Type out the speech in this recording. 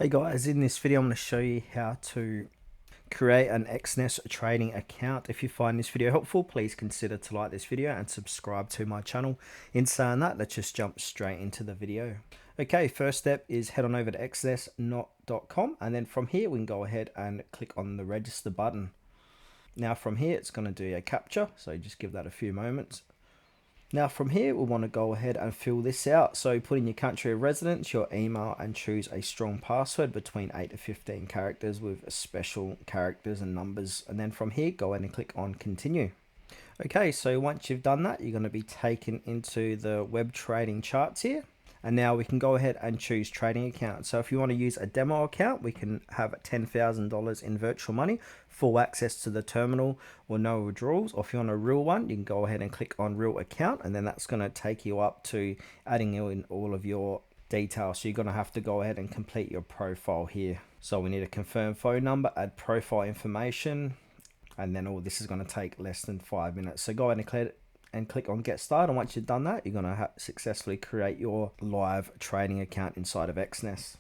Hey guys, in this video I'm going to show you how to create an Exness trading account. If you find this video helpful, please consider to like this video and subscribe to my channel. In saying that, let's just jump straight into the video. Okay, first step is head on over to exness.com, and then from here we can go ahead and click on the register button. Now from here it's going to do a captcha, so just give that a few moments. Now from here, we want to go ahead and fill this out. So put in your country of residence, your email, and choose a strong password between 8 to 15 characters with special characters and numbers. And then from here, go ahead and click on continue. Okay, so once you've done that, you're going to be taken into the web trading charts here. And now we can go ahead and choose trading account. So if you want to use a demo account, we can have $10,000 in virtual money, full access to the terminal or no withdrawals. Or if you want a real one, you can go ahead and click on real account, and then that's going to take you up to adding in all of your details. So you're going to have to go ahead and complete your profile here. So we need a confirm phone number, add profile information, and then all this is going to take less than 5 minutes. So go ahead and click on get started, and once you've done that, you're going to successfully create your live trading account inside of Exness.